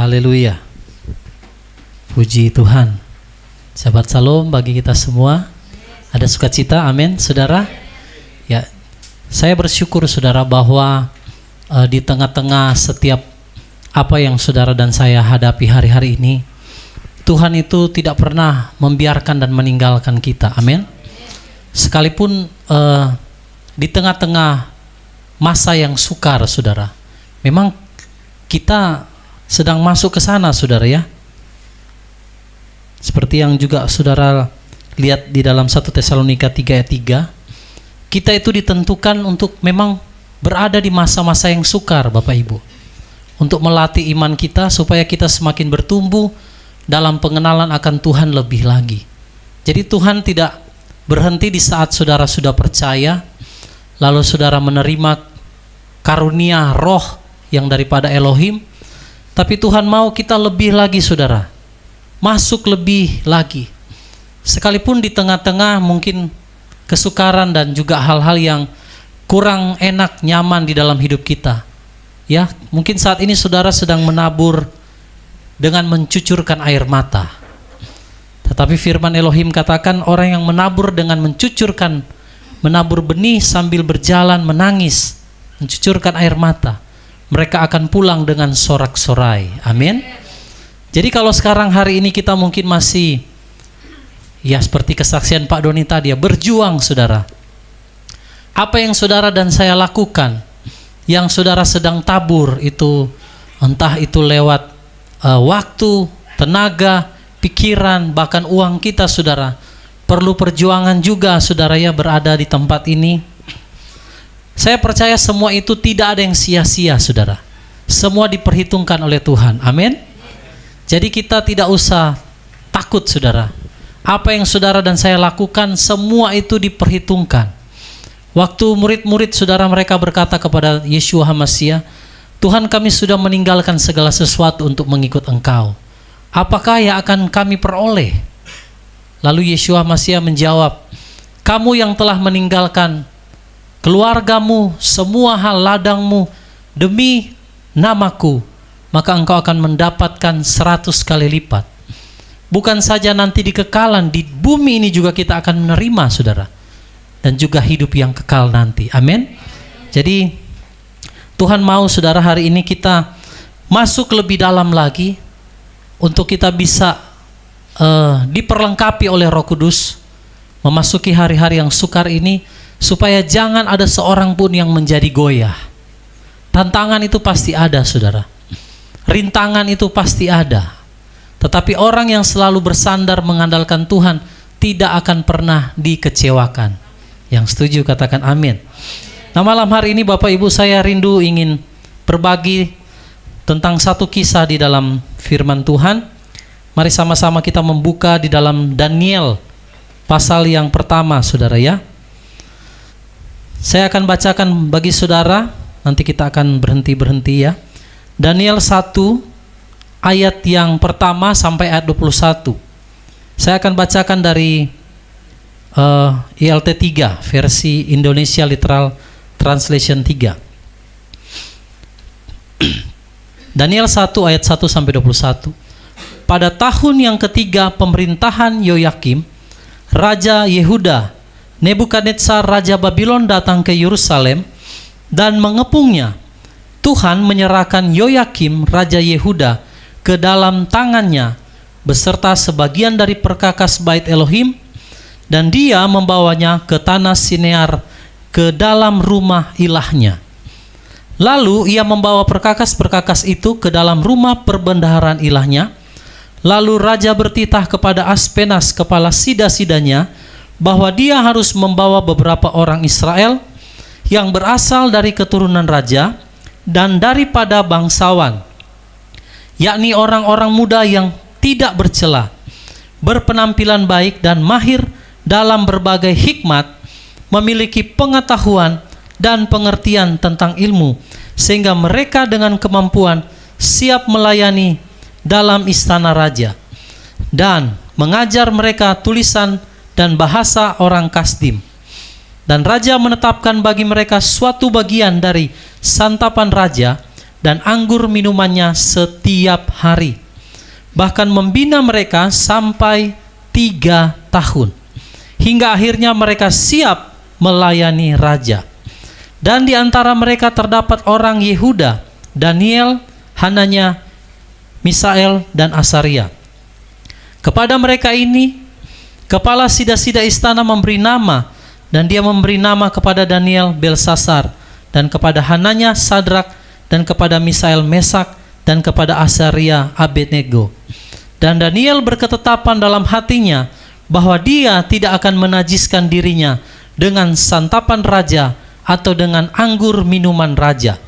Haleluya. Puji Tuhan. Shabbat Shalom bagi kita semua. Ada sukacita, amin, saudara. Ya, saya bersyukur saudara bahwa di tengah-tengah setiap apa yang saudara dan saya hadapi hari-hari ini, Tuhan itu tidak pernah membiarkan dan meninggalkan kita, amin. Sekalipun di tengah-tengah masa yang sukar, saudara, memang kita sedang masuk ke sana, saudara, ya. Seperti yang juga saudara lihat di dalam 1 Tesalonika 3 ayat 3, kita itu ditentukan untuk memang berada di masa-masa yang sukar, Bapak Ibu, untuk melatih iman kita supaya kita semakin bertumbuh dalam pengenalan akan Tuhan lebih lagi. Jadi Tuhan tidak berhenti di saat saudara sudah percaya, lalu saudara menerima karunia roh yang daripada Elohim, tapi Tuhan mau kita lebih lagi, saudara, masuk lebih lagi. Sekalipun di tengah-tengah mungkin kesukaran dan juga hal-hal yang kurang enak, nyaman di dalam hidup kita, ya, mungkin saat ini saudara sedang menabur dengan mencucurkan air mata. Tetapi firman Elohim katakan, orang yang menabur dengan menabur benih sambil berjalan menangis, mencucurkan air mata, mereka akan pulang dengan sorak-sorai. Amin. Jadi kalau sekarang hari ini kita mungkin masih, ya seperti kesaksian Pak Doni tadi, ya, berjuang, saudara. Apa yang saudara dan saya lakukan, yang saudara sedang tabur itu, entah itu lewat waktu, tenaga, pikiran, bahkan uang kita, saudara, perlu perjuangan juga, saudara, ya, berada di tempat ini. Saya percaya semua itu tidak ada yang sia-sia, saudara. Semua diperhitungkan oleh Tuhan. Amin. Jadi kita tidak usah takut, saudara. Apa yang saudara dan saya lakukan, semua itu diperhitungkan. Waktu murid-murid saudara mereka berkata kepada Yeshua HaMashiach, Tuhan, kami sudah meninggalkan segala sesuatu untuk mengikut Engkau. Apakah yang akan kami peroleh? Lalu Yeshua HaMashiach menjawab, kamu yang telah meninggalkan keluargamu, semua hal ladangmu demi namaku, maka engkau akan mendapatkan 100 kali lipat. Bukan saja nanti di kekalan, di bumi ini juga kita akan menerima, saudara, dan juga hidup yang kekal nanti. Amin. Jadi Tuhan mau, saudara, hari ini kita masuk lebih dalam lagi untuk kita bisa diperlengkapi oleh Roh Kudus memasuki hari-hari yang sukar ini, supaya jangan ada seorang pun yang menjadi goyah. Tantangan itu pasti ada, saudara. Rintangan itu pasti ada. Tetapi orang yang selalu bersandar mengandalkan Tuhan tidak akan pernah dikecewakan. Yang setuju katakan amin. Nah, malam hari ini Bapak Ibu, saya rindu ingin berbagi tentang satu kisah di dalam firman Tuhan. Mari sama-sama kita membuka di dalam Daniel pasal yang pertama, saudara, ya. Saya akan bacakan bagi saudara, nanti kita akan berhenti ya. Daniel 1 ayat yang pertama sampai ayat 21. Saya akan bacakan dari ILT 3, versi Indonesia Literal Translation 3. Daniel 1 ayat 1 sampai 21. Pada tahun yang ketiga pemerintahan Yoyakim, Raja Yehuda, Nebukadnezar Raja Babylon datang ke Yerusalem dan mengepungnya. Tuhan menyerahkan Yoyakim Raja Yehuda ke dalam tangannya beserta sebagian dari perkakas bait Elohim, dan dia membawanya ke tanah Sinear ke dalam rumah ilahnya. Lalu ia membawa perkakas-perkakas itu ke dalam rumah perbendaharaan ilahnya. Lalu raja bertitah kepada Aspenas, kepala sida-sidanya, bahwa dia harus membawa beberapa orang Israel yang berasal dari keturunan raja dan daripada bangsawan, yakni orang-orang muda yang tidak bercela, berpenampilan baik dan mahir dalam berbagai hikmat, memiliki pengetahuan dan pengertian tentang ilmu, sehingga mereka dengan kemampuan siap melayani dalam istana raja, dan mengajar mereka tulisan dan bahasa orang Kasdim. Dan raja menetapkan bagi mereka suatu bagian dari santapan raja dan anggur minumannya setiap hari. Bahkan membina mereka sampai 3 tahun. Hingga akhirnya mereka siap melayani raja. Dan di antara mereka terdapat orang Yehuda, Daniel, Hananya, Misael, dan Asaria. Kepada mereka ini, kepala sida-sida istana memberi nama, dan dia memberi nama kepada Daniel Belsasar, dan kepada Hananya Sadrak, dan kepada Misael Mesak, dan kepada Asaria Abednego. Dan Daniel berketetapan dalam hatinya bahwa dia tidak akan menajiskan dirinya dengan santapan raja atau dengan anggur minuman raja.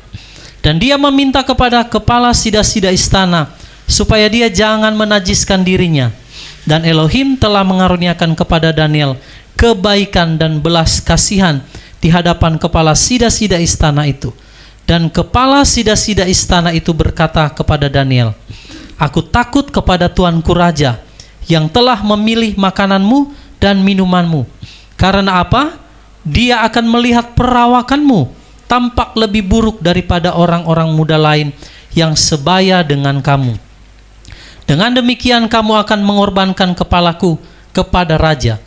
Dan dia meminta kepada kepala sida-sida istana supaya dia jangan menajiskan dirinya. Dan Elohim telah mengaruniakan kepada Daniel kebaikan dan belas kasihan di hadapan kepala sida-sida istana itu. Dan kepala sida-sida istana itu berkata kepada Daniel, "Aku takut kepada tuanku raja yang telah memilih makananmu dan minumanmu. Karena apa? Dia akan melihat perawakanmu tampak lebih buruk daripada orang-orang muda lain yang sebaya dengan kamu. Dengan demikian kamu akan mengorbankan kepalaku kepada raja."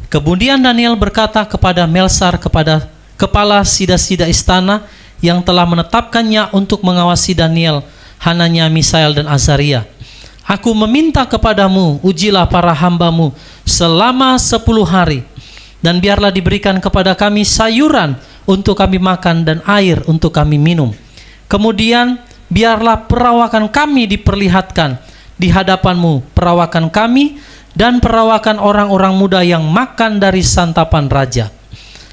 Kemudian Daniel berkata kepada Melsar, kepada kepala sida-sida istana yang telah menetapkannya untuk mengawasi Daniel, Hananya, Misael, dan Azaria, "Aku meminta kepadamu, ujilah para hambamu selama 10 hari, dan biarlah diberikan kepada kami sayuran untuk kami makan dan air untuk kami minum. Kemudian biarlah perawakan kami diperlihatkan di hadapanmu, perawakan kami dan perawakan orang-orang muda yang makan dari santapan raja.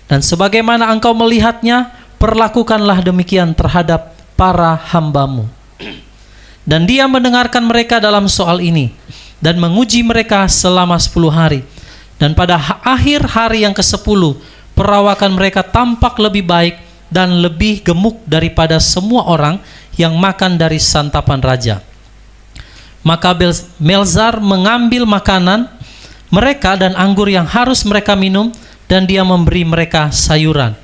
Dan sebagaimana engkau melihatnya, perlakukanlah demikian terhadap para hambamu." Dan dia mendengarkan mereka dalam soal ini dan menguji mereka selama 10 hari. Dan pada akhir hari yang ke-10, perawakan mereka tampak lebih baik dan lebih gemuk daripada semua orang yang makan dari santapan raja. Maka Melzar mengambil makanan mereka dan anggur yang harus mereka minum, dan dia memberi mereka sayuran.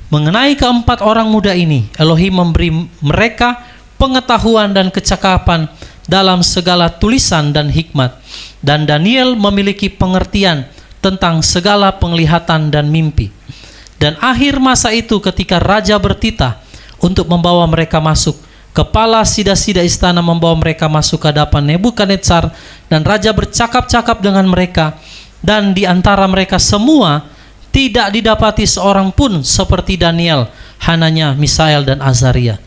Mengenai keempat orang muda ini, Elohim memberi mereka pengetahuan dan kecakapan dalam segala tulisan dan hikmat. Dan Daniel memiliki pengertian tentang segala penglihatan dan mimpi. Dan akhir masa itu ketika raja bertitah untuk membawa mereka masuk, kepala sida-sida istana membawa mereka masuk ke hadapan Nebukadnezar, dan raja bercakap-cakap dengan mereka, dan di antara mereka semua tidak didapati seorang pun seperti Daniel, Hananya, Misael, dan Azaria.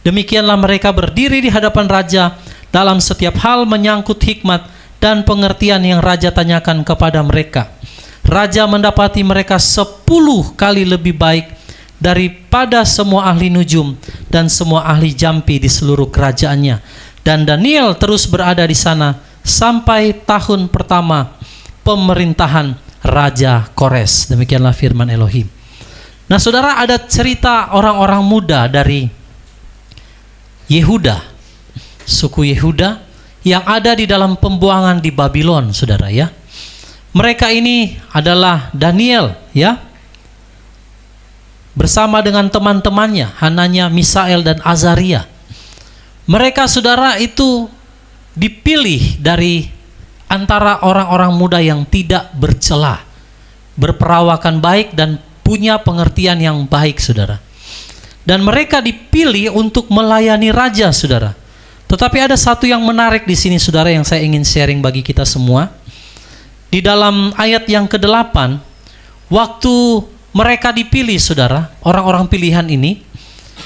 Demikianlah mereka berdiri di hadapan raja dalam setiap hal menyangkut hikmat dan pengertian yang raja tanyakan kepada mereka. Raja mendapati mereka 10 kali lebih baik daripada semua ahli nujum dan semua ahli jampi di seluruh kerajaannya. Dan Daniel terus berada di sana sampai tahun pertama pemerintahan Raja Kores. Demikianlah firman Elohim. Nah saudara, ada cerita orang-orang muda dari Yehuda, suku Yehuda yang ada di dalam pembuangan di Babylon, saudara ya. Mereka ini adalah Daniel ya, bersama dengan teman-temannya Hananya, Misael, dan Azaria. Mereka saudara itu dipilih dari antara orang-orang muda yang tidak bercela, berperawakan baik dan punya pengertian yang baik, saudara. Dan mereka dipilih untuk melayani raja, saudara. Tetapi ada satu yang menarik di sini, saudara, yang saya ingin sharing bagi kita semua. Di dalam ayat yang ke-8, waktu mereka dipilih, saudara, orang-orang pilihan ini,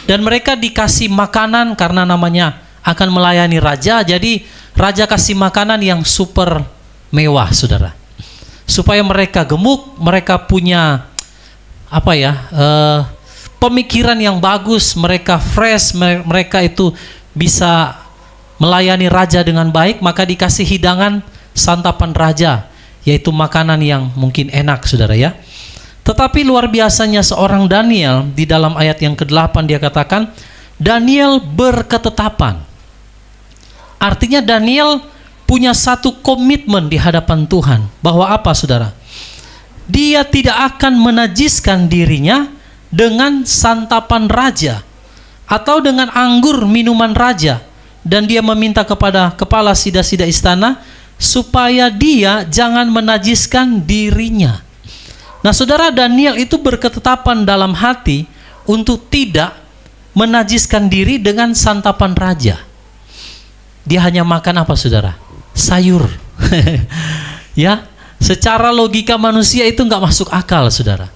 dan mereka dikasih makanan karena namanya akan melayani raja. Jadi raja kasih makanan yang super mewah, saudara, supaya mereka gemuk, mereka punya pemikiran yang bagus, mereka fresh, mereka itu bisa melayani raja dengan baik. Maka dikasih hidangan santapan raja, yaitu makanan yang mungkin enak, saudara ya. Tetapi luar biasanya seorang Daniel, di dalam ayat yang ke-8 dia katakan, Daniel berketetapan. Artinya Daniel punya satu komitmen di hadapan Tuhan, bahwa apa, saudara? Dia tidak akan menajiskan dirinya dengan santapan raja atau dengan anggur minuman raja, dan dia meminta kepada kepala sida-sida istana supaya dia jangan menajiskan dirinya. Nah, saudara, Daniel itu berketetapan dalam hati untuk tidak menajiskan diri dengan santapan raja. Dia hanya makan apa, saudara? Sayur. Ya, secara logika manusia itu nggak masuk akal, saudara.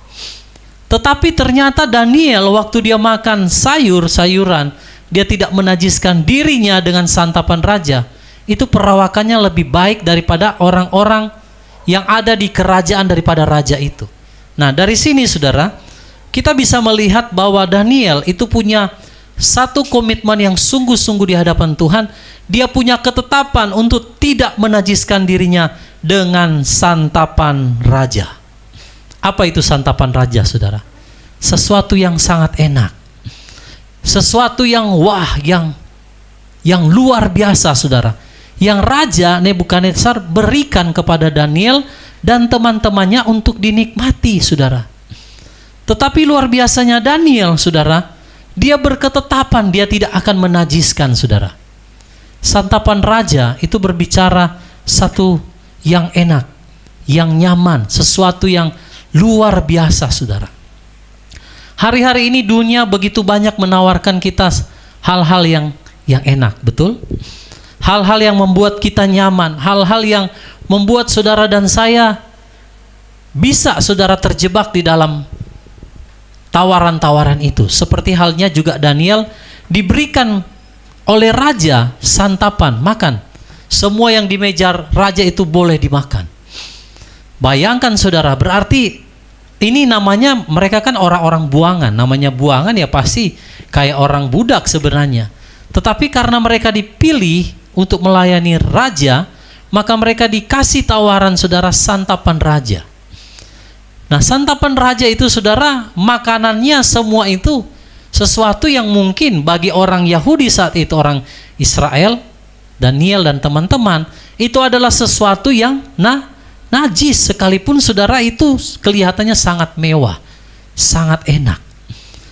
Tetapi ternyata Daniel waktu dia makan sayur-sayuran, dia tidak menajiskan dirinya dengan santapan raja. Itu perawakannya lebih baik daripada orang-orang yang ada di kerajaan daripada raja itu. Nah, dari sini, saudara, kita bisa melihat bahwa Daniel itu punya satu komitmen yang sungguh-sungguh di hadapan Tuhan. Dia punya ketetapan untuk tidak menajiskan dirinya dengan santapan raja. Apa itu santapan raja, saudara? Sesuatu yang sangat enak, sesuatu yang yang luar biasa, saudara, yang Raja Nebukadnezar berikan kepada Daniel dan teman-temannya untuk dinikmati, saudara. Tetapi luar biasanya Daniel, saudara, dia berketetapan dia tidak akan menajiskan, saudara. Santapan raja itu berbicara satu yang enak, yang nyaman, sesuatu yang luar biasa, saudara. Hari-hari ini dunia begitu banyak menawarkan kita hal-hal yang enak, betul? Hal-hal yang membuat kita nyaman, hal-hal yang membuat saudara dan saya bisa, saudara, terjebak di dalam tawaran-tawaran itu. Seperti halnya juga Daniel diberikan oleh raja santapan, makan. Semua yang di meja raja itu boleh dimakan. Bayangkan, saudara, berarti ini namanya, mereka kan orang-orang buangan. Namanya buangan ya pasti kayak orang budak sebenarnya. Tetapi karena mereka dipilih untuk melayani raja, maka mereka dikasih tawaran, saudara, santapan raja. Nah, santapan raja itu, saudara, makanannya semua itu sesuatu yang mungkin bagi orang Yahudi saat itu, orang Israel, Daniel dan teman-teman, itu adalah sesuatu yang najis, sekalipun, saudara, itu kelihatannya sangat mewah, sangat enak.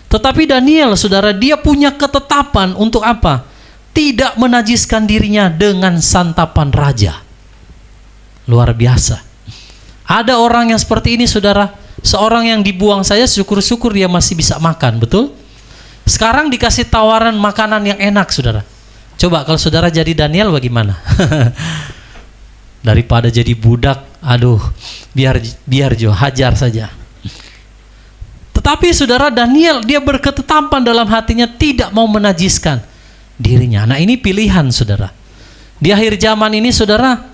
Tetapi Daniel, saudara, dia punya ketetapan untuk apa? Tidak menajiskan dirinya dengan santapan raja. Luar biasa. Ada orang yang seperti ini, saudara. Seorang yang dibuang saja syukur-syukur dia masih bisa makan, betul? Sekarang dikasih tawaran makanan yang enak, saudara. Coba kalau saudara jadi Daniel bagaimana? Daripada jadi budak, aduh, biar Jo, hajar saja. Tetapi, saudara, Daniel dia berketetapan dalam hatinya tidak mau menajiskan dirinya. Nah, ini pilihan, saudara. Di akhir zaman ini, saudara,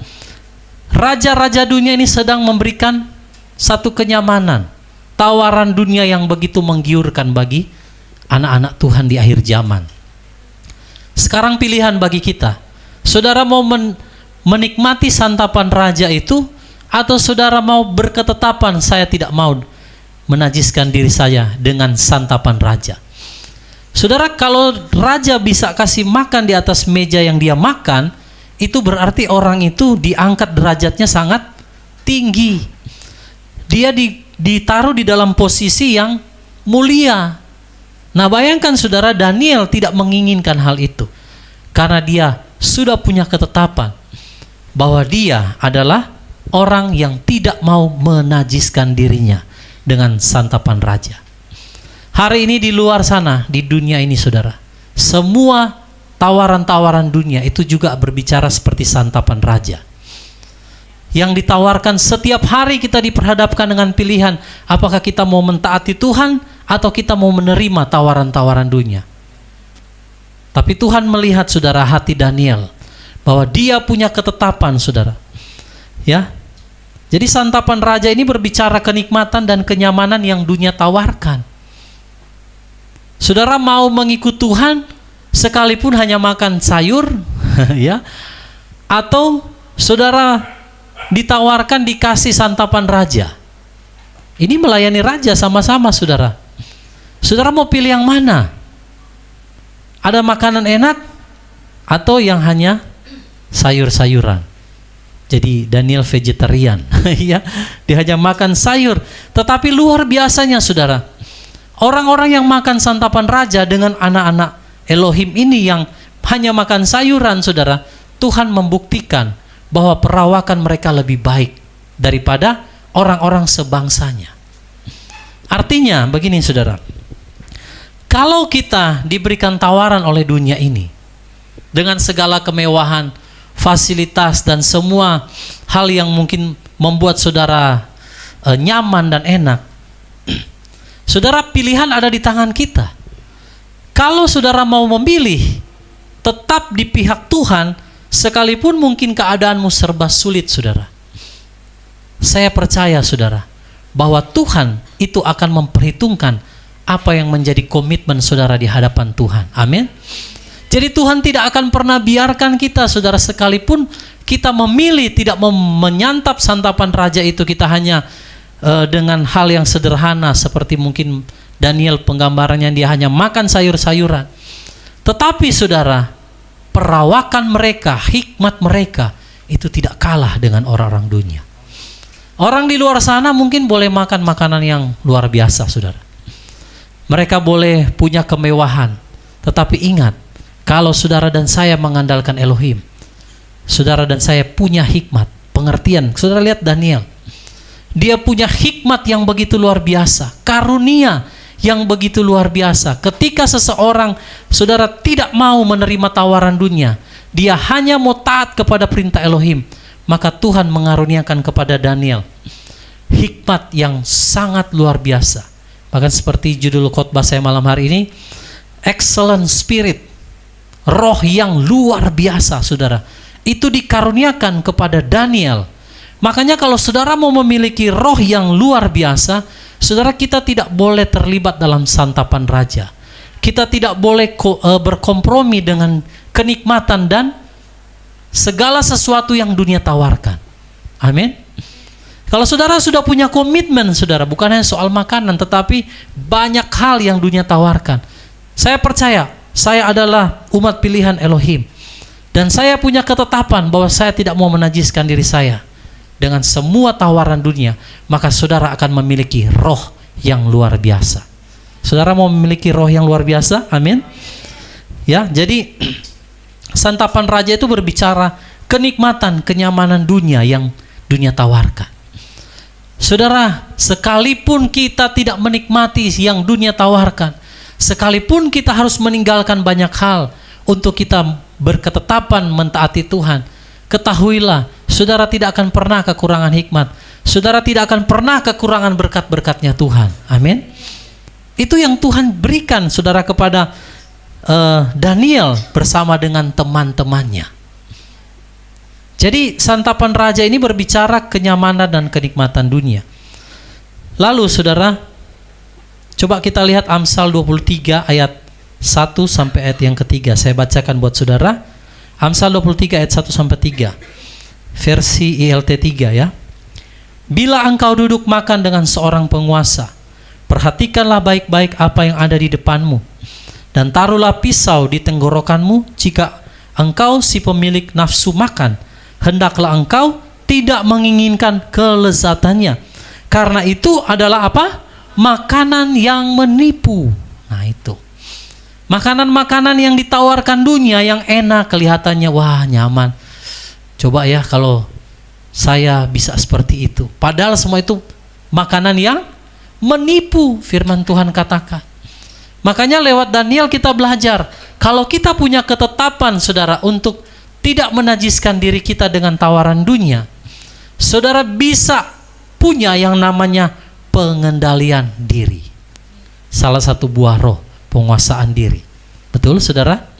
raja-raja dunia ini sedang memberikan satu kenyamanan, tawaran dunia yang begitu menggiurkan bagi anak-anak Tuhan di akhir zaman. Sekarang pilihan bagi kita. Saudara mau menikmati santapan raja itu, atau saudara mau berketetapan saya tidak mau menajiskan diri saya dengan santapan raja. Saudara, kalau raja bisa kasih makan di atas meja yang dia makan, itu berarti orang itu diangkat derajatnya sangat tinggi. Dia ditaruh di dalam posisi yang mulia. Nah, bayangkan, saudara, Daniel tidak menginginkan hal itu. Karena dia sudah punya ketetapan bahwa dia adalah orang yang tidak mau menajiskan dirinya dengan santapan raja. Hari ini di luar sana, di dunia ini, saudara, semua tawaran-tawaran dunia itu juga berbicara seperti santapan raja. Yang ditawarkan setiap hari kita diperhadapkan dengan pilihan, apakah kita mau mentaati Tuhan atau kita mau menerima tawaran-tawaran dunia. Tapi Tuhan melihat, saudara, hati Daniel, bahwa dia punya ketetapan, saudara. Ya, jadi santapan raja ini berbicara kenikmatan dan kenyamanan yang dunia tawarkan. Saudara mau mengikut Tuhan sekalipun hanya makan sayur, ya, atau saudara ditawarkan dikasih santapan raja. Ini melayani raja sama-sama, saudara. Saudara mau pilih yang mana? Ada makanan enak atau yang hanya sayur-sayuran? Jadi Daniel vegetarian, ya, dia hanya makan sayur. Tetapi luar biasanya, saudara, Orang-orang yang makan santapan raja dengan anak-anak Elohim ini yang hanya makan sayuran, saudara, Tuhan membuktikan bahwa perawakan mereka lebih baik daripada orang-orang sebangsanya. Artinya begini, saudara, kalau kita diberikan tawaran oleh dunia ini dengan segala kemewahan, fasilitas, dan semua hal yang mungkin membuat saudara nyaman dan enak, saudara, pilihan ada di tangan kita. Kalau saudara mau memilih tetap di pihak Tuhan, sekalipun mungkin keadaanmu serba sulit, saudara, saya percaya, saudara, bahwa Tuhan itu akan memperhitungkan apa yang menjadi komitmen saudara di hadapan Tuhan. Amin. Jadi Tuhan tidak akan pernah biarkan kita, saudara, sekalipun kita memilih tidak menyantap santapan raja itu, kita hanya dengan hal yang sederhana seperti mungkin Daniel penggambarannya, dia hanya makan sayur-sayuran. Tetapi saudara, perawakan mereka, hikmat mereka itu tidak kalah dengan orang-orang dunia. Orang di luar sana mungkin boleh makan makanan yang luar biasa, saudara. Mereka boleh punya kemewahan. Tetapi ingat, kalau saudara dan saya mengandalkan Elohim, saudara dan saya punya hikmat, pengertian. Saudara lihat Daniel, dia punya hikmat yang begitu luar biasa, karunia yang begitu luar biasa. Ketika seseorang, saudara, tidak mau menerima tawaran dunia, dia hanya mau taat kepada perintah Elohim, maka Tuhan mengaruniakan kepada Daniel hikmat yang sangat luar biasa. Bahkan seperti judul khotbah saya malam hari ini, excellent spirit, roh yang luar biasa, saudara, itu dikaruniakan kepada Daniel. Makanya kalau saudara mau memiliki roh yang luar biasa, saudara, kita tidak boleh terlibat dalam santapan raja. Kita tidak boleh berkompromi dengan kenikmatan dan segala sesuatu yang dunia tawarkan. Amin. Kalau saudara sudah punya komitmen, saudara, bukan hanya soal makanan, tetapi banyak hal yang dunia tawarkan. Saya percaya, saya adalah umat pilihan Elohim. Dan saya punya ketetapan bahwa saya tidak mau menajiskan diri saya dengan semua tawaran dunia, maka saudara akan memiliki roh yang luar biasa. Saudara mau memiliki roh yang luar biasa? Amin. Ya, jadi santapan raja itu berbicara kenikmatan, kenyamanan dunia yang dunia tawarkan. Saudara, sekalipun kita tidak menikmati yang dunia tawarkan, sekalipun kita harus meninggalkan banyak hal untuk kita berketetapan mentaati Tuhan, ketahuilah, saudara tidak akan pernah kekurangan hikmat. Saudara tidak akan pernah kekurangan berkat-berkatnya Tuhan. Amin. Itu yang Tuhan berikan, saudara, kepada Daniel bersama dengan teman-temannya. Jadi santapan raja ini berbicara kenyamanan dan kenikmatan dunia. Lalu saudara, coba kita lihat Amsal 23 ayat 1 sampai ayat yang ketiga. Saya bacakan buat saudara. Amsal 23 ayat 1 sampai 3. Versi ILT 3 ya. Bila engkau duduk makan dengan seorang penguasa, perhatikanlah baik-baik apa yang ada di depanmu, dan taruhlah pisau di tenggorokanmu. Jika engkau si pemilik nafsu makan, hendaklah engkau tidak menginginkan kelezatannya, karena itu adalah apa? Makanan yang menipu. Nah itu, makanan-makanan yang ditawarkan dunia yang enak, kelihatannya wah nyaman. Coba ya kalau saya bisa seperti itu. Padahal semua itu makanan yang menipu, firman Tuhan katakan. Makanya lewat Daniel kita belajar, kalau kita punya ketetapan, saudara, untuk tidak menajiskan diri kita dengan tawaran dunia, saudara bisa punya yang namanya pengendalian diri. Salah satu buah roh, penguasaan diri. Betul, saudara?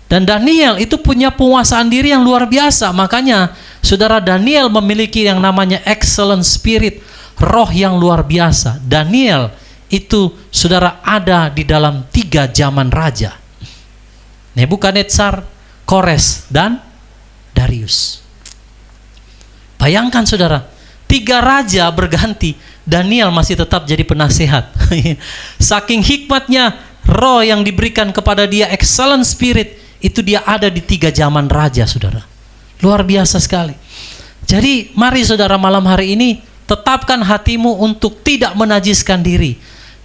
Dan Daniel itu punya penguasaan diri yang luar biasa. Makanya, saudara, Daniel memiliki yang namanya excellent spirit, roh yang luar biasa. Daniel itu, saudara, ada di dalam 3 zaman raja, Nebukadnezar, Kores, dan Darius. Bayangkan, saudara, 3 raja berganti, Daniel masih tetap jadi penasehat. Saking hikmatnya roh yang diberikan kepada dia, excellent spirit, itu dia ada di 3 zaman raja, saudara. Luar biasa sekali. Jadi mari saudara, malam hari ini tetapkan hatimu untuk tidak menajiskan diri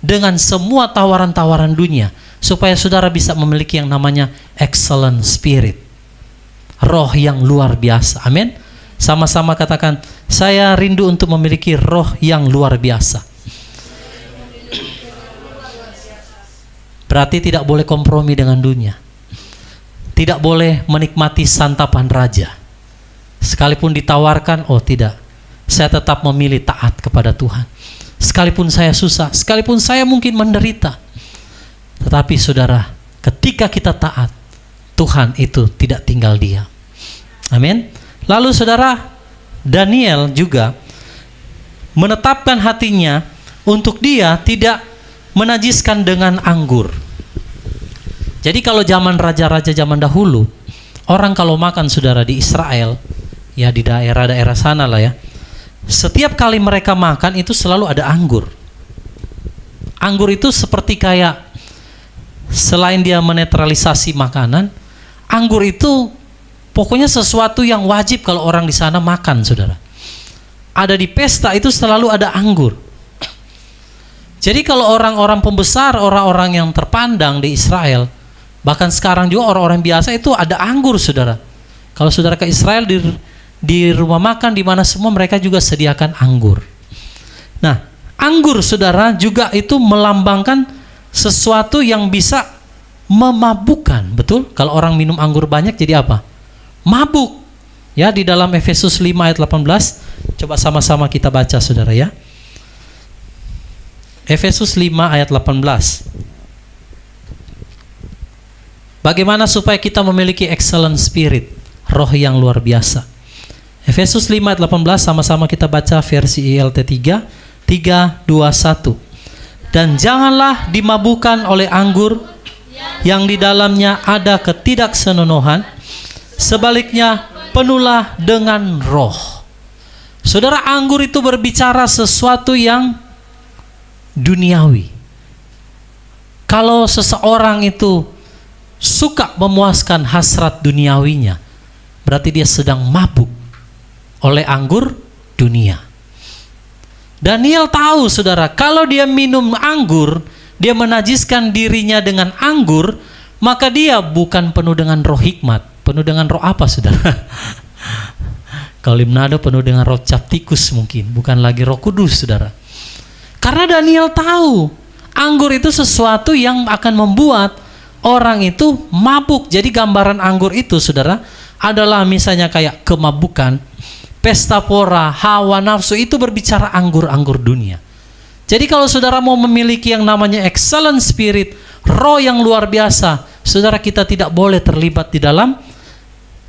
dengan semua tawaran-tawaran dunia, supaya saudara bisa memiliki yang namanya excellent spirit, roh yang luar biasa. Amin. Sama-sama katakan, saya rindu untuk memiliki roh yang luar biasa. Berarti tidak boleh kompromi dengan dunia, tidak boleh menikmati santapan raja. Sekalipun ditawarkan, oh tidak, saya tetap memilih taat kepada Tuhan. Sekalipun saya susah, sekalipun saya mungkin menderita, tetapi saudara, ketika kita taat, Tuhan itu tidak tinggal diam. Amin. Lalu saudara, Daniel juga menetapkan hatinya untuk dia tidak menajiskan dengan anggur. Jadi kalau zaman raja-raja zaman dahulu, orang kalau makan saudara di Israel, ya di daerah-daerah sana lah ya, setiap kali mereka makan itu selalu ada anggur. Anggur itu seperti kayak, selain dia menetralisasi makanan, anggur itu pokoknya sesuatu yang wajib kalau orang di sana makan, saudara. Ada di pesta itu selalu ada anggur. Jadi kalau orang-orang pembesar, orang-orang yang terpandang di Israel, bahkan sekarang juga orang-orang biasa itu ada anggur, saudara. Kalau saudara ke Israel, di rumah makan di mana semua mereka juga sediakan anggur. Nah, anggur saudara juga itu melambangkan sesuatu yang bisa memabukkan, betul? Kalau orang minum anggur banyak jadi apa? Mabuk. Ya, di dalam Efesus 5 ayat 18, coba sama-sama kita baca saudara ya. Efesus 5 ayat 18. Bagaimana supaya kita memiliki excellent spirit, roh yang luar biasa. Efesus 5 ayat 18, sama-sama kita baca versi ILT 3, 3, 2, 1. Dan janganlah dimabukkan oleh anggur yang di dalamnya ada ketidaksenonohan, sebaliknya penuhlah dengan roh. Saudara, anggur itu berbicara sesuatu yang duniawi. Kalau seseorang itu suka memuaskan hasrat duniawinya, berarti dia sedang mabuk oleh anggur dunia. Daniel tahu saudara, kalau dia minum anggur, dia menajiskan dirinya dengan anggur, maka dia bukan penuh dengan roh hikmat. Penuh dengan roh apa saudara? Kalau Limnado penuh dengan roh cap tikus mungkin, bukan lagi roh kudus saudara. Karena Daniel tahu, anggur itu sesuatu yang akan membuat orang itu mabuk. Jadi gambaran anggur itu saudara, adalah misalnya kayak kemabukan, pesta pora, hawa nafsu, itu berbicara anggur-anggur dunia. Jadi kalau saudara mau memiliki yang namanya excellent spirit, roh yang luar biasa, saudara, kita tidak boleh terlibat di dalam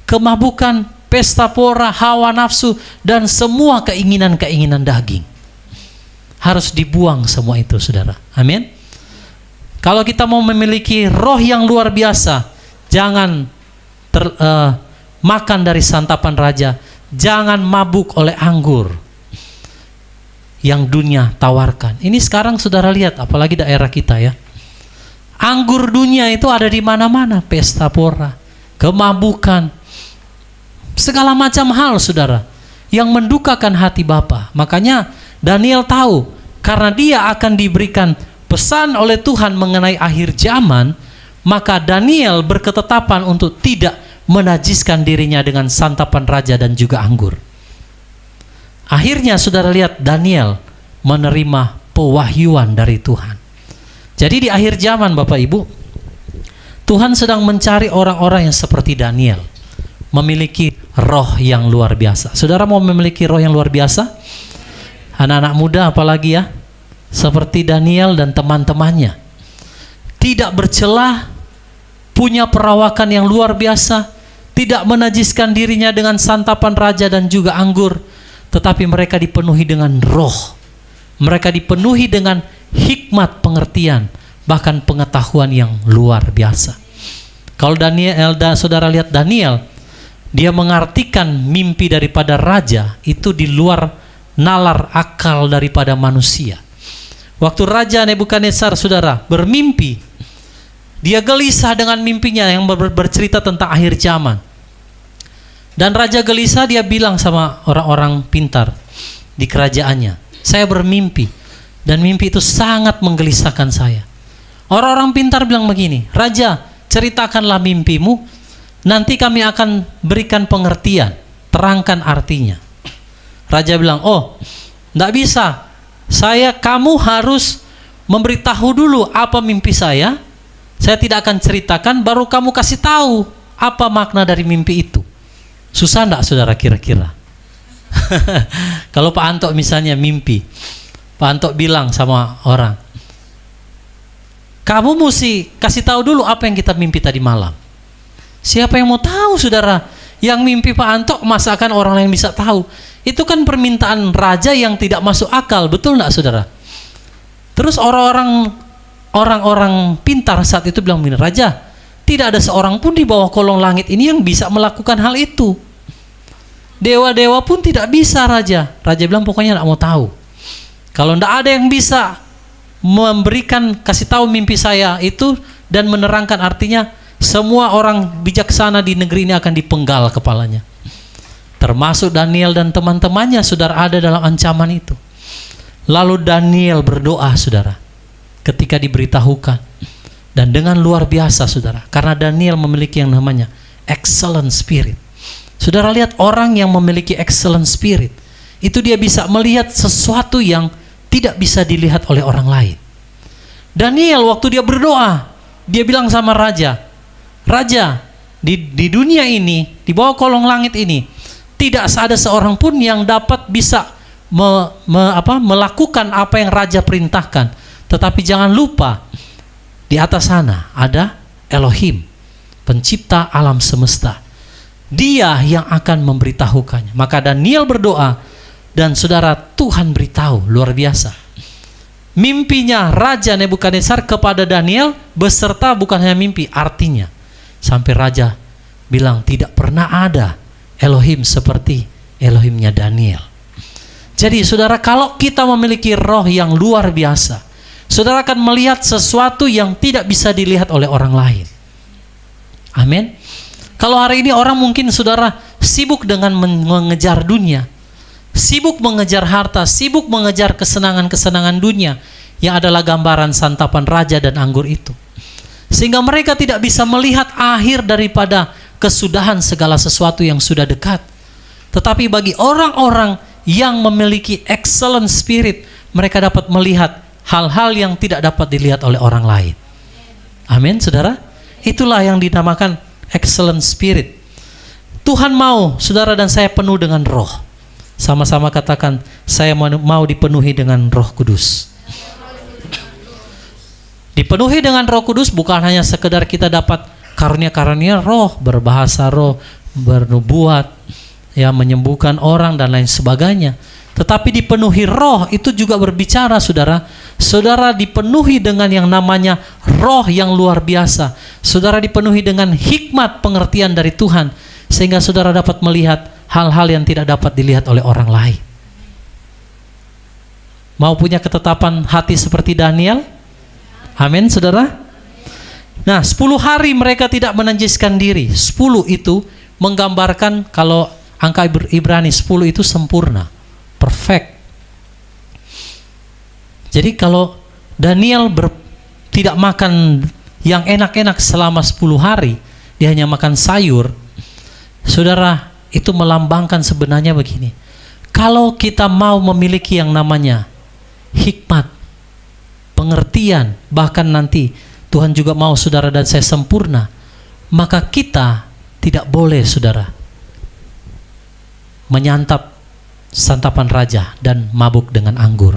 kemabukan, pesta pora, hawa nafsu, dan semua keinginan-keinginan daging. Harus dibuang semua itu saudara. Amin. Kalau kita mau memiliki roh yang luar biasa, jangan makan dari santapan raja, jangan mabuk oleh anggur yang dunia tawarkan. Ini sekarang saudara lihat, apalagi daerah kita ya. Anggur dunia itu ada di mana-mana, pesta pora, kemabukan, segala macam hal saudara yang mendukakan hati Bapa. Makanya Daniel tahu, karena dia akan diberikan pesan oleh Tuhan mengenai akhir zaman, maka Daniel berketetapan untuk tidak menajiskan dirinya dengan santapan raja dan juga anggur. Akhirnya saudara lihat, Daniel menerima pewahyuan dari Tuhan. Jadi di akhir zaman Bapak Ibu, Tuhan sedang mencari orang-orang yang seperti Daniel, memiliki roh yang luar biasa. Saudara mau memiliki roh yang luar biasa? Anak-anak muda apalagi ya, seperti Daniel dan teman-temannya, tidak bercelah, punya perawakan yang luar biasa, tidak menajiskan dirinya dengan santapan raja dan juga anggur, tetapi mereka dipenuhi dengan roh, mereka dipenuhi dengan hikmat pengertian, bahkan pengetahuan yang luar biasa. Kalau Daniel, saudara lihat Daniel, dia mengartikan mimpi daripada raja itu di luar nalar akal daripada manusia. Waktu Raja Nebukadnezar saudara bermimpi, dia gelisah dengan mimpinya yang bercerita tentang akhir zaman. Dan Raja gelisah, dia bilang sama orang-orang pintar di kerajaannya, saya bermimpi, Dan mimpi itu sangat menggelisahkan saya. Orang-orang pintar bilang begini, "Raja, ceritakanlah mimpimu, nanti kami akan berikan pengertian, terangkan artinya." Raja bilang, "Oh, enggak bisa. Kamu harus memberitahu dulu apa mimpi saya. Saya tidak akan ceritakan, baru kamu kasih tahu apa makna dari mimpi itu." Susah enggak saudara kira-kira? Kalau Pak Anto misalnya mimpi, Pak Anto bilang sama orang, "Kamu mesti kasih tahu dulu apa yang kita mimpi tadi malam." Siapa yang mau tahu saudara? Yang mimpi Pak Anto masakan orang lain bisa tahu? Itu kan permintaan raja yang tidak masuk akal, betul enggak saudara? Terus orang-orang pintar saat itu bilang begini, "Raja, tidak ada seorang pun di bawah kolong langit ini yang bisa melakukan hal itu. Dewa-dewa pun tidak bisa, Raja." Raja bilang, "Pokoknya tidak mau tahu. Kalau tidak ada yang bisa kasih tahu mimpi saya itu dan menerangkan artinya, semua orang bijaksana di negeri ini akan dipenggal kepalanya." Termasuk Daniel dan teman-temannya, saudara, ada dalam ancaman itu. Lalu Daniel berdoa, saudara, ketika diberitahukan. Dan dengan luar biasa, saudara, karena Daniel memiliki yang namanya excellent spirit. Saudara lihat, orang yang memiliki excellent spirit itu dia bisa melihat sesuatu yang tidak bisa dilihat oleh orang lain. Daniel waktu dia berdoa, dia bilang sama raja, "Raja, di dunia ini, di bawah kolong langit ini, tidak ada seorang pun yang dapat bisa melakukan apa yang raja perintahkan. Tetapi jangan lupa, di atas sana ada Elohim, pencipta alam semesta. Dia yang akan memberitahukannya." Maka Daniel berdoa, dan saudara, Tuhan beritahu, luar biasa. Mimpinya Raja Nebukadnezar kepada Daniel beserta bukan hanya mimpi, artinya. Sampai Raja bilang, tidak pernah ada Elohim seperti Elohimnya Daniel. Jadi saudara, kalau kita memiliki roh yang luar biasa, saudara akan melihat sesuatu yang tidak bisa dilihat oleh orang lain. Amin. Kalau hari ini orang mungkin saudara sibuk dengan mengejar dunia, sibuk mengejar harta, sibuk mengejar kesenangan-kesenangan dunia yang adalah gambaran santapan raja dan anggur itu. Sehingga mereka tidak bisa melihat akhir daripada kesudahan segala sesuatu yang sudah dekat. Tetapi bagi orang-orang yang memiliki excellent spirit, mereka dapat melihat hal-hal yang tidak dapat dilihat oleh orang lain. Amin, saudara. Itulah yang dinamakan excellent spirit. Tuhan mau saudara dan saya penuh dengan roh. Sama-sama katakan, saya mau dipenuhi dengan Roh Kudus. Dipenuhi dengan Roh Kudus bukan hanya sekedar kita dapat karunia-karunia roh, berbahasa roh, bernubuat, ya, menyembuhkan orang dan lain sebagainya. Tetapi dipenuhi roh itu juga berbicara, saudara. Saudara dipenuhi dengan yang namanya roh yang luar biasa. Saudara dipenuhi dengan hikmat pengertian dari Tuhan, sehingga saudara dapat melihat hal-hal yang tidak dapat dilihat oleh orang lain. Mau punya ketetapan hati seperti Daniel? Amin, saudara. Nah, 10 hari mereka tidak menajiskan diri. 10 itu menggambarkan, kalau angka Ibrani 10 itu sempurna, perfect. Jadi kalau Daniel tidak makan yang enak-enak selama 10 hari, dia hanya makan sayur, saudara, itu melambangkan sebenarnya begini. Kalau kita mau memiliki yang namanya hikmat, pengertian, bahkan nanti Tuhan juga mau saudara dan saya sempurna, maka kita tidak boleh, saudara, menyantap santapan raja dan mabuk dengan anggur.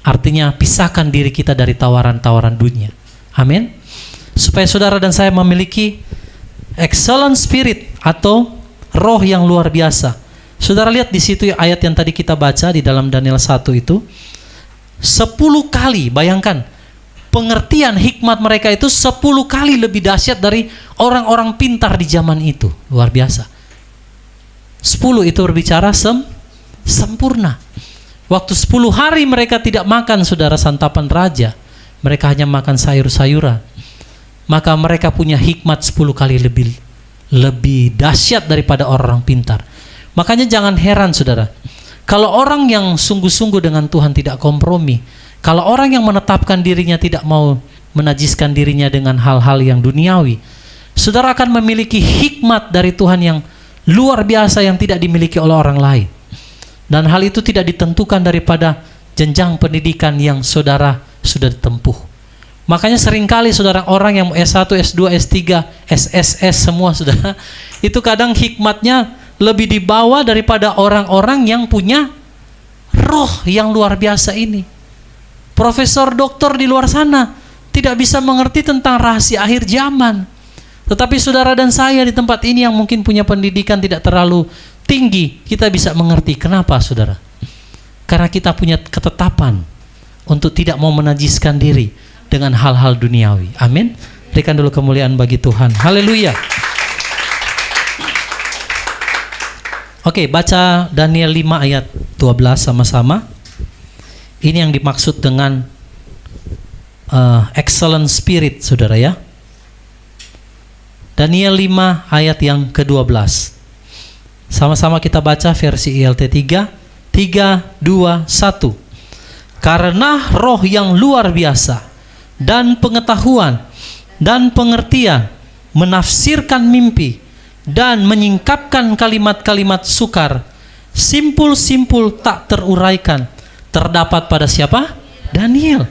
Artinya pisahkan diri kita dari tawaran-tawaran dunia. Amin. Supaya saudara dan saya memiliki excellent spirit atau roh yang luar biasa. Saudara lihat di situ ayat yang tadi kita baca di dalam Daniel 1 itu, 10 kali, bayangkan, pengertian hikmat mereka itu 10 kali lebih dahsyat dari orang-orang pintar di zaman itu. Luar biasa. 10 itu berbicara sempurna. Waktu 10 hari mereka tidak makan, saudara, santapan raja, mereka hanya makan sayur-sayuran. Maka mereka punya hikmat 10 kali lebih dahsyat daripada orang pintar. Makanya jangan heran, saudara, kalau orang yang sungguh-sungguh dengan Tuhan tidak kompromi, Kalau orang yang menetapkan dirinya tidak mau menajiskan dirinya dengan hal-hal yang duniawi, saudara akan memiliki hikmat dari Tuhan yang luar biasa yang tidak dimiliki oleh orang lain. Dan hal itu tidak ditentukan daripada jenjang pendidikan yang saudara sudah ditempuh. Makanya seringkali saudara, orang yang S1, S2, S3, SSS semua saudara, itu kadang hikmatnya lebih dibawa daripada orang-orang yang punya roh yang luar biasa ini. Profesor doktor di luar sana tidak bisa mengerti tentang rahasia akhir zaman. Tetapi saudara dan saya di tempat ini yang mungkin punya pendidikan tidak terlalu tinggi, kita bisa mengerti. Kenapa saudara? Karena kita punya ketetapan untuk tidak mau menajiskan diri dengan hal-hal duniawi. Amin. Berikan dulu kemuliaan bagi Tuhan. Haleluya. Oke, baca Daniel 5 ayat 12 sama-sama. Ini yang dimaksud dengan excellent spirit, saudara ya. Daniel 5 ayat yang ke-12. Sama-sama kita baca versi ILT 3. 3, 2, 1. Karena roh yang luar biasa dan pengetahuan dan pengertian, menafsirkan mimpi dan menyingkapkan kalimat-kalimat sukar, simpul-simpul tak teruraikan, terdapat pada siapa? Daniel,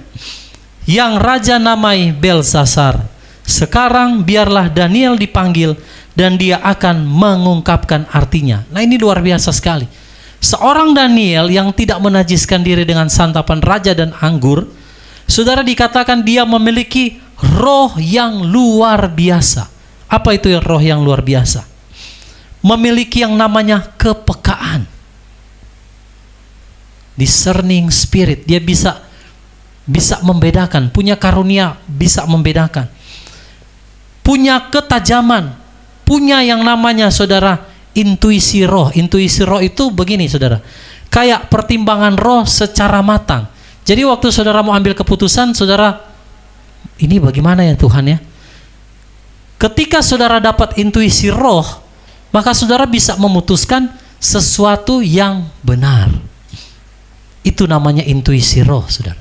yang raja namai Belsasar. Sekarang biarlah Daniel dipanggil dan dia akan mengungkapkan artinya. Nah, ini luar biasa sekali. Seorang Daniel yang tidak menajiskan diri dengan santapan raja dan anggur, saudara, dikatakan dia memiliki roh yang luar biasa. Apa itu yang roh yang luar biasa? Memiliki yang namanya kepekaan, discerning spirit. Dia bisa membedakan, punya karunia bisa membedakan, punya ketajaman, punya yang namanya saudara intuisi roh. Intuisi roh itu begini saudara, kayak pertimbangan roh secara matang. Jadi waktu saudara mau ambil keputusan, saudara, ini bagaimana ya Tuhan ya? Ketika saudara dapat intuisi roh, maka saudara bisa memutuskan sesuatu yang benar. Itu namanya intuisi roh, saudara.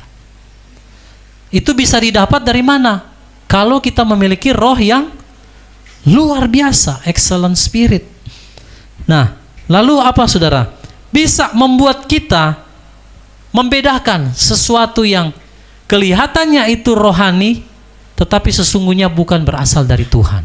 Itu bisa didapat dari mana? Kalau kita memiliki roh yang luar biasa, excellent spirit. Nah, lalu apa saudara? Bisa membuat kita membedakan sesuatu yang kelihatannya itu rohani, tetapi sesungguhnya bukan berasal dari Tuhan.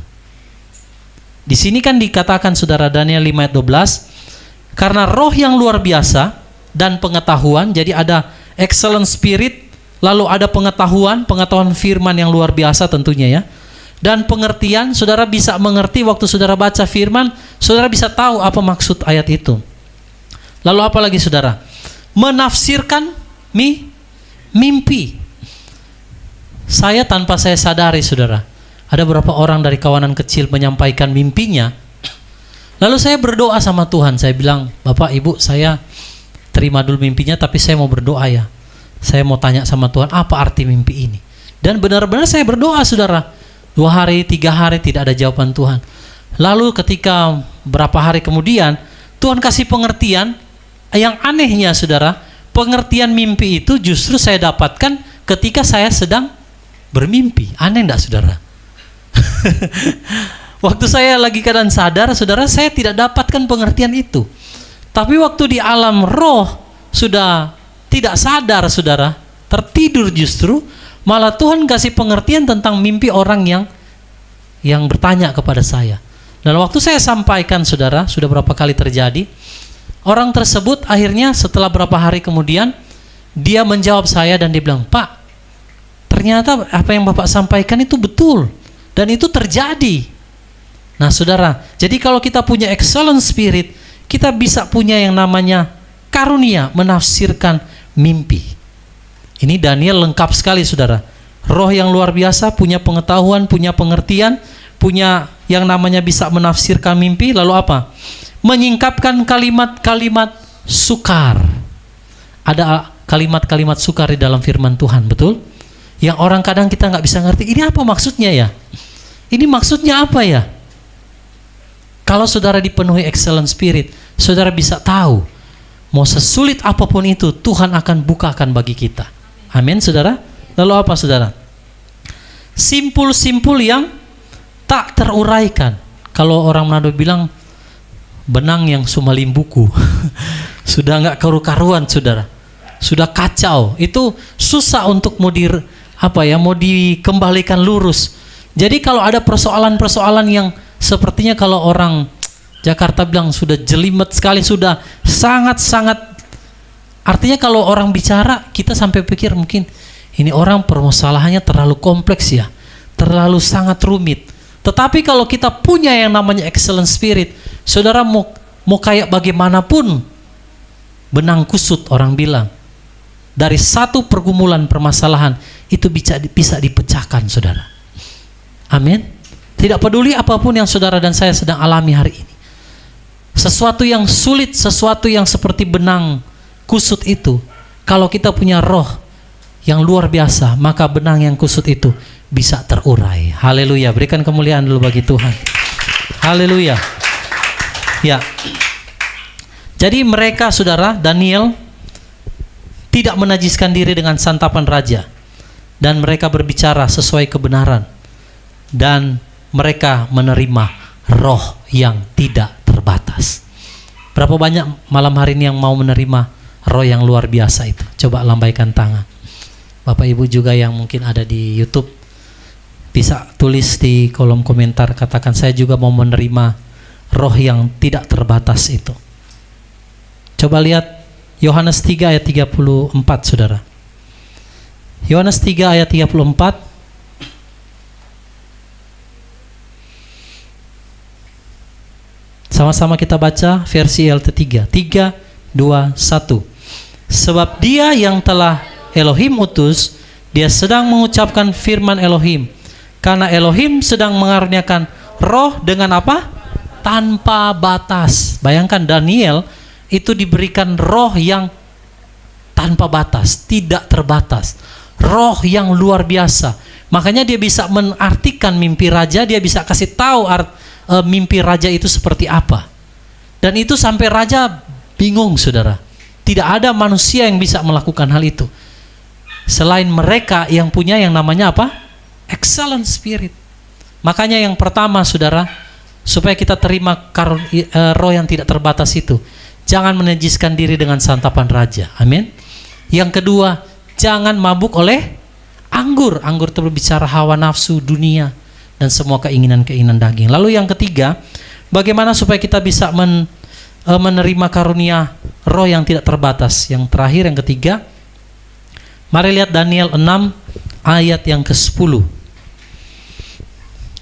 Di sini kan dikatakan saudara, Daniel 5 ayat 12, karena roh yang luar biasa dan pengetahuan, jadi ada excellent spirit, lalu ada pengetahuan firman yang luar biasa tentunya ya. Dan pengertian, saudara bisa mengerti waktu saudara baca firman, saudara bisa tahu apa maksud ayat itu. Lalu apa lagi saudara? Menafsirkan mimpi. Saya tanpa saya sadari saudara, ada beberapa orang dari kawanan kecil menyampaikan mimpinya. Lalu saya berdoa sama Tuhan, saya bilang, Bapak Ibu, saya terima dulu mimpinya, tapi saya mau berdoa ya. Saya mau tanya sama Tuhan, apa arti mimpi ini? Dan benar-benar saya berdoa saudara, 2 hari, 3 hari tidak ada jawaban Tuhan. Lalu ketika berapa hari kemudian, Tuhan kasih pengertian. Yang anehnya saudara, pengertian mimpi itu justru saya dapatkan ketika saya sedang bermimpi. Aneh enggak saudara? Waktu saya lagi keadaan sadar, saudara, saya tidak dapatkan pengertian itu. Tapi waktu di alam roh, sudah tidak sadar saudara, tertidur justru, malah Tuhan kasih pengertian tentang mimpi orang yang bertanya kepada saya. Dan waktu saya sampaikan saudara, sudah berapa kali terjadi, orang tersebut akhirnya setelah berapa hari kemudian, dia menjawab saya dan dia bilang, Pak, ternyata apa yang Bapak sampaikan itu betul. Dan itu terjadi. Nah saudara, jadi kalau kita punya excellent spirit, kita bisa punya yang namanya karunia menafsirkan mimpi. Ini Daniel lengkap sekali saudara. Roh yang luar biasa, punya pengetahuan, punya pengertian, punya yang namanya bisa menafsirkan mimpi. Lalu apa? Menyingkapkan kalimat-kalimat sukar. Ada kalimat-kalimat sukar di dalam firman Tuhan, betul? Yang orang kadang kita nggak bisa ngerti, ini apa maksudnya ya? Ini maksudnya apa ya? Kalau saudara dipenuhi excellent spirit, saudara bisa tahu, mau sesulit apapun itu, Tuhan akan bukakan bagi kita. Amin, saudara. Lalu apa, saudara? Simpul-simpul yang tak teruraikan. Kalau orang Manado bilang benang yang sumalimbuku. Sudah nggak karu-karuan, saudara. Sudah kacau. Itu susah untuk mau dikembalikan lurus. Jadi kalau ada persoalan-persoalan yang sepertinya kalau orang Jakarta bilang sudah jelimet sekali, sudah sangat-sangat, artinya kalau orang bicara kita sampai pikir mungkin ini orang permasalahannya terlalu kompleks ya, terlalu sangat rumit. Tetapi kalau kita punya yang namanya excellent spirit, saudara mau kayak bagaimanapun benang kusut, orang bilang dari satu pergumulan permasalahan itu bisa dipecahkan, saudara. Amin. Tidak peduli apapun yang saudara dan saya sedang alami hari ini, sesuatu yang sulit, sesuatu yang seperti benang kusut itu, kalau kita punya roh yang luar biasa, maka benang yang kusut itu bisa terurai. Haleluya. Berikan kemuliaan dulu bagi Tuhan. Haleluya. Ya. Jadi mereka, saudara, Daniel tidak menajiskan diri dengan santapan raja, dan mereka berbicara sesuai kebenaran, dan mereka menerima roh yang tidak terbatas. Berapa banyak malam hari ini yang mau menerima roh yang luar biasa itu? Coba lambaikan tangan. Bapak Ibu juga yang mungkin ada di YouTube, bisa tulis di kolom komentar, katakan saya juga mau menerima roh yang tidak terbatas itu. Coba lihat Yohanes 3 ayat 34, saudara. Yohanes 3 ayat 34. Sama-sama kita baca versi LT3. 3, 2, 1. Sebab dia yang telah Elohim utus, dia sedang mengucapkan firman Elohim. Karena Elohim sedang mengaruniakan roh dengan apa? Tanpa batas. Bayangkan Daniel itu diberikan roh yang tanpa batas, tidak terbatas. Roh yang luar biasa. Makanya dia bisa mengartikan mimpi raja, dia bisa kasih tahu mimpi raja itu seperti apa. Dan itu sampai raja bingung, saudara. Tidak ada manusia yang bisa melakukan hal itu selain mereka yang punya yang namanya apa? Excellent spirit. Makanya yang pertama, saudara, supaya kita terima roh yang tidak terbatas itu, jangan menajiskan diri dengan santapan raja. Amin. Yang kedua, jangan mabuk oleh anggur. Anggur itu berbicara hawa nafsu dunia dan semua keinginan-keinginan daging. Lalu yang ketiga, bagaimana supaya kita bisa menerima karunia roh yang tidak terbatas? Yang terakhir, yang ketiga, mari lihat Daniel 6 ayat yang ke-10.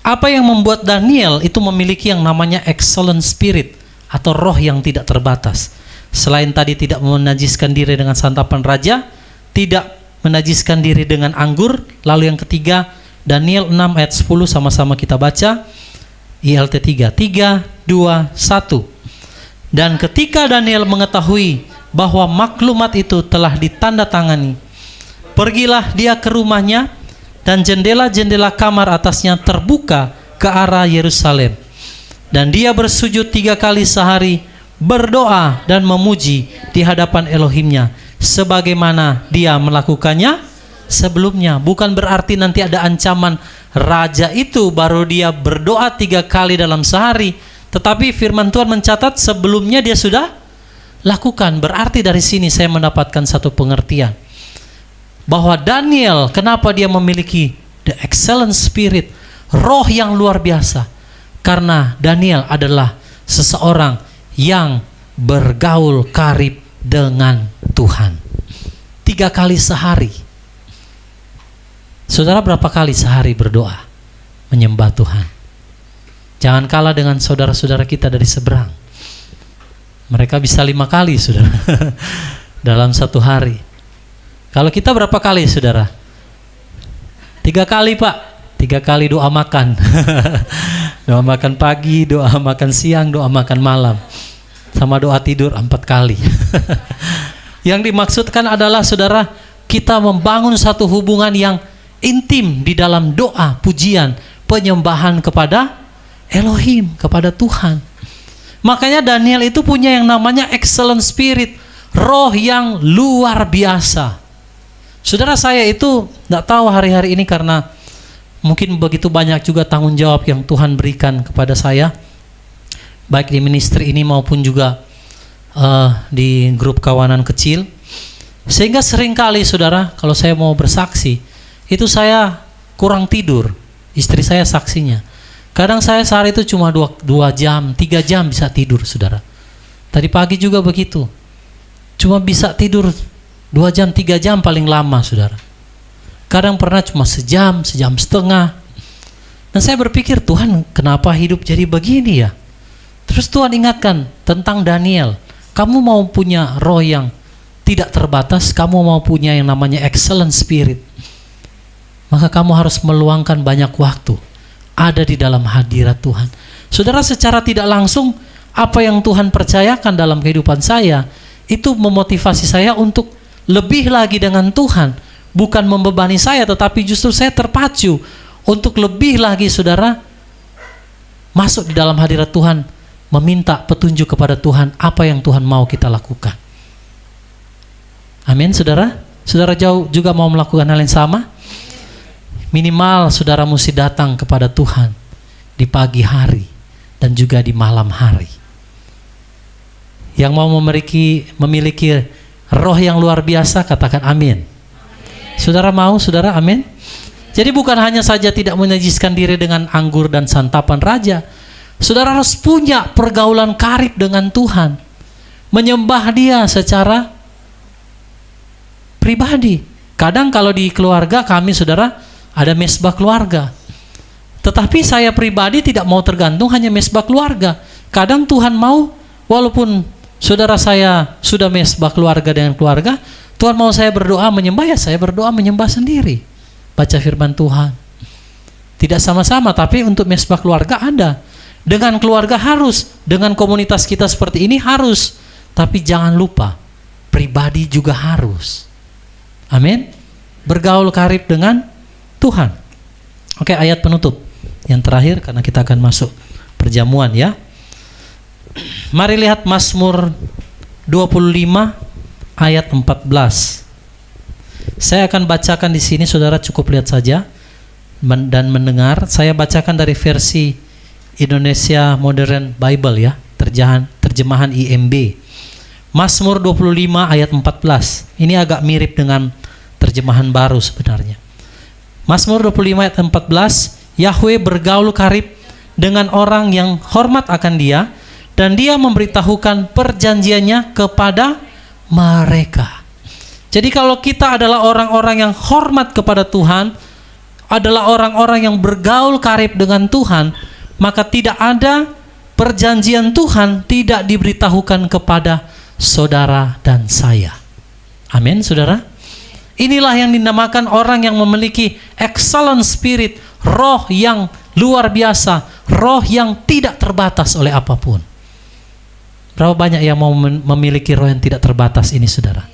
Apa yang membuat Daniel itu memiliki yang namanya excellent spirit atau roh yang tidak terbatas? Selain tadi tidak menajiskan diri dengan santapan raja, tidak menajiskan diri dengan anggur. Lalu yang ketiga, Daniel 6 ayat 10, sama-sama kita baca. ILT 3, 3, 2, 1. Dan ketika Daniel mengetahui bahwa maklumat itu telah ditandatangani, pergilah dia ke rumahnya, dan jendela-jendela kamar atasnya terbuka ke arah Yerusalem. Dan dia bersujud 3 kali sehari, berdoa dan memuji di hadapan Elohimnya, sebagaimana dia melakukannya sebelumnya. Bukan berarti nanti ada ancaman raja itu baru dia berdoa 3 kali dalam sehari, tetapi firman Tuhan mencatat sebelumnya dia sudah lakukan. Berarti dari sini saya mendapatkan satu pengertian bahwa Daniel, kenapa dia memiliki the excellent spirit, roh yang luar biasa, karena Daniel adalah seseorang yang bergaul karib dengan Tuhan 3 kali sehari. Saudara berapa kali sehari berdoa menyembah Tuhan? Jangan kalah dengan saudara-saudara kita dari seberang. Mereka bisa 5 kali, saudara, dalam satu hari. Kalau kita berapa kali, saudara? 3 kali, Pak. 3 kali doa makan. Doa makan pagi, doa makan siang, doa makan malam. Sama doa tidur 4 kali. Yang dimaksudkan adalah, saudara, kita membangun satu hubungan yang intim di dalam doa, pujian, penyembahan kepada Elohim, kepada Tuhan. Makanya Daniel itu punya yang namanya excellent spirit, roh yang luar biasa. Saudara, saya itu tidak tahu hari-hari ini karena mungkin begitu banyak juga tanggung jawab yang Tuhan berikan kepada saya, baik di ministry ini maupun juga di grup kawanan kecil. Sehingga seringkali saudara, kalau saya mau bersaksi, itu saya kurang tidur. Istri saya saksinya. Kadang saya sehari itu cuma 2 jam, 3 jam bisa tidur saudara. Tadi pagi juga begitu. Cuma bisa tidur 2 jam, 3 jam paling lama saudara. Kadang pernah cuma sejam, sejam setengah. Dan saya berpikir, Tuhan kenapa hidup jadi begini ya? Terus Tuhan ingatkan tentang Daniel. Kamu mau punya roh yang tidak terbatas, kamu mau punya yang namanya excellent spirit, maka kamu harus meluangkan banyak waktu ada di dalam hadirat Tuhan. Saudara, secara tidak langsung apa yang Tuhan percayakan dalam kehidupan saya itu memotivasi saya untuk lebih lagi dengan Tuhan. Bukan membebani saya, tetapi justru saya terpacu untuk lebih lagi saudara masuk di dalam hadirat Tuhan, meminta petunjuk kepada Tuhan apa yang Tuhan mau kita lakukan. Amin saudara. Saudara jauh juga mau melakukan hal yang sama? Minimal saudara mesti datang kepada Tuhan di pagi hari dan juga di malam hari. Yang mau memiliki roh yang luar biasa, katakan amin. Saudara mau, saudara, amin. Jadi bukan hanya saja tidak menajiskan diri dengan anggur dan santapan raja, saudara harus punya pergaulan karib dengan Tuhan, menyembah Dia secara pribadi. Kadang kalau di keluarga kami saudara ada mesbah keluarga, tetapi saya pribadi tidak mau tergantung hanya mesbah keluarga. Kadang Tuhan mau, walaupun saudara saya sudah mesbah keluarga dengan keluarga, Tuhan mau saya berdoa menyembah, ya saya berdoa menyembah sendiri, baca firman Tuhan. Tidak sama-sama, tapi untuk mesbah keluarga ada. Dengan keluarga harus, dengan komunitas kita seperti ini harus, tapi jangan lupa pribadi juga harus. Amin. Bergaul karib dengan Tuhan. Oke, ayat penutup yang terakhir karena kita akan masuk perjamuan ya. Mari lihat Mazmur 25 ayat 14. Saya akan bacakan di sini, saudara cukup lihat saja dan mendengar. Saya bacakan dari versi Indonesia Modern Bible ya, terjemahan IMB. Mazmur 25 ayat 14. Ini agak mirip dengan terjemahan baru sebenarnya. Mazmur 25 ayat 14, Yahweh bergaul karib dengan orang yang hormat akan Dia, dan Dia memberitahukan perjanjiannya kepada mereka. Jadi kalau kita adalah orang-orang yang hormat kepada Tuhan, adalah orang-orang yang bergaul karib dengan Tuhan, maka tidak ada perjanjian Tuhan tidak diberitahukan kepada saudara dan saya. Amin, saudara. Inilah yang dinamakan orang yang memiliki excellent spirit, roh yang luar biasa, roh yang tidak terbatas oleh apapun. Berapa banyak yang mau memiliki roh yang tidak terbatas ini, saudara?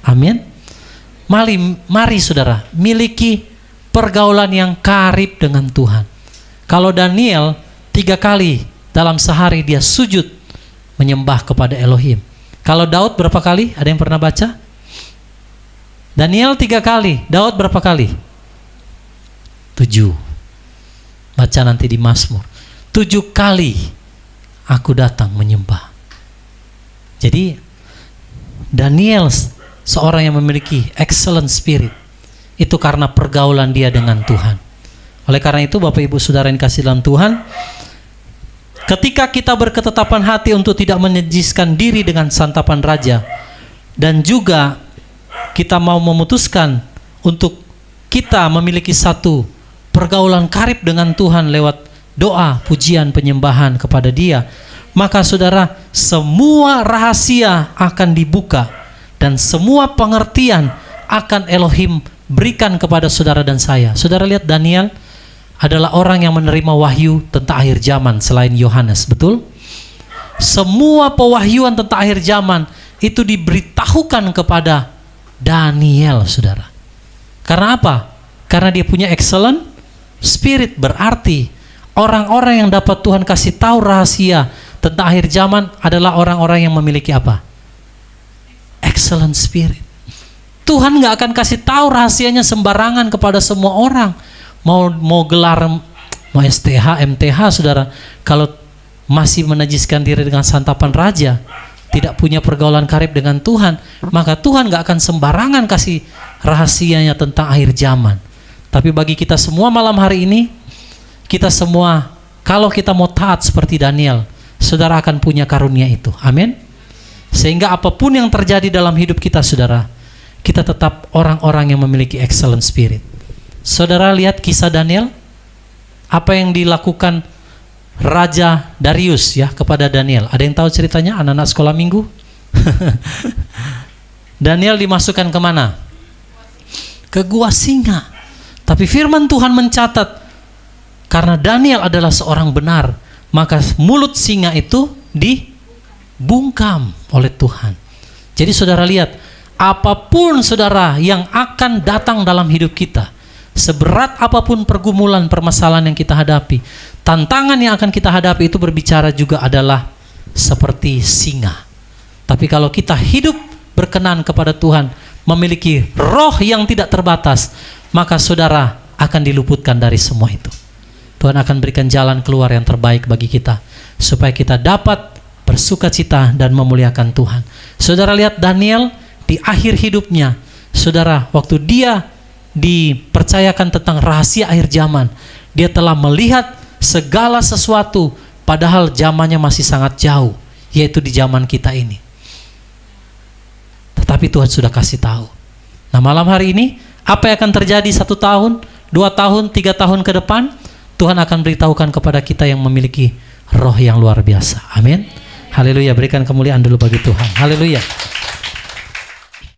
Amin. Mari saudara, miliki pergaulan yang karib dengan Tuhan. Kalau Daniel 3 kali dalam sehari dia sujud menyembah kepada Elohim. Kalau Daud berapa kali? Ada yang pernah baca? Daniel 3 kali, Daud berapa kali? 7. Baca nanti di Mazmur. 7 kali aku datang menyembah. Jadi Daniel seorang yang memiliki excellent spirit, itu karena pergaulan dia dengan Tuhan. Oleh karena itu Bapak Ibu Saudara yang kasih dalam Tuhan, ketika kita berketetapan hati untuk tidak menajiskan diri dengan santapan raja, dan juga kita mau memutuskan untuk kita memiliki satu pergaulan karib dengan Tuhan lewat doa, pujian, penyembahan kepada Dia, maka saudara, semua rahasia akan dibuka dan semua pengertian akan Elohim berikan kepada saudara dan saya. Saudara lihat Daniel adalah orang yang menerima wahyu tentang akhir zaman selain Yohanes, betul? Semua pewahyuan tentang akhir zaman itu diberitahukan kepada Daniel, saudara. Karena apa? Karena dia punya excellent spirit. Berarti orang-orang yang dapat Tuhan kasih tahu rahasia tentang akhir zaman adalah orang-orang yang memiliki apa? Excellent spirit. Tuhan nggak akan kasih tahu rahasianya sembarangan kepada semua orang. Mau gelar, mau STH, MTH, saudara, kalau masih menajiskan diri dengan santapan raja, tidak punya pergaulan karib dengan Tuhan, maka Tuhan nggak akan sembarangan kasih rahasianya tentang akhir zaman. Tapi bagi kita semua malam hari ini, kita semua, kalau kita mau taat seperti Daniel, saudara akan punya karunia itu. Amin. Sehingga apapun yang terjadi dalam hidup kita, saudara, kita tetap orang-orang yang memiliki excellent spirit. Saudara lihat kisah Daniel, apa yang dilakukan Raja Darius ya kepada Daniel. Ada yang tahu ceritanya, anak-anak sekolah minggu? Daniel dimasukkan kemana? Ke gua singa. Tapi firman Tuhan mencatat, karena Daniel adalah seorang benar, maka mulut singa itu dibungkam oleh Tuhan. Jadi saudara lihat, apapun saudara yang akan datang dalam hidup kita, seberat apapun pergumulan permasalahan yang kita hadapi, tantangan yang akan kita hadapi itu berbicara juga adalah seperti singa. Tapi kalau kita hidup berkenan kepada Tuhan, memiliki roh yang tidak terbatas, maka saudara akan diluputkan dari semua itu. Tuhan akan berikan jalan keluar yang terbaik bagi kita, supaya kita dapat bersukacita dan memuliakan Tuhan. Saudara lihat Daniel di akhir hidupnya, saudara, waktu dia dipercayakan tentang rahasia akhir zaman, dia telah melihat segala sesuatu, padahal zamannya masih sangat jauh, yaitu di zaman kita ini. Tetapi Tuhan sudah kasih tahu. Nah malam hari ini, apa yang akan terjadi 1 tahun, 2 tahun, 3 tahun ke depan, Tuhan akan beritahukan kepada kita yang memiliki roh yang luar biasa. Amin. Haleluya, berikan kemuliaan dulu bagi Tuhan. Haleluya.